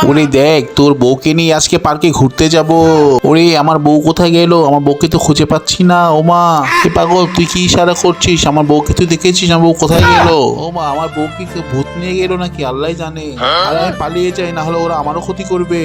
ওরে দেখ, তোর বউকে নিয়ে আজকে পার্কে ঘুরতে যাব। ওরে আমার বউ কোথায় গেল? আমার বউকে তো খুঁজে পাচ্ছি না। ওমা এ পাগল, তুই কি ইশারা করছিস? আমার বউকে তুই দেখেছিস? আমার বউ কোথায় গেল? ওমা আমার বউকে ভূত নিয়ে গেল নাকি আল্লাহ জানে। আর আমি পালিয়ে যাই, না হলে ওরা আমারও ক্ষতি করবে।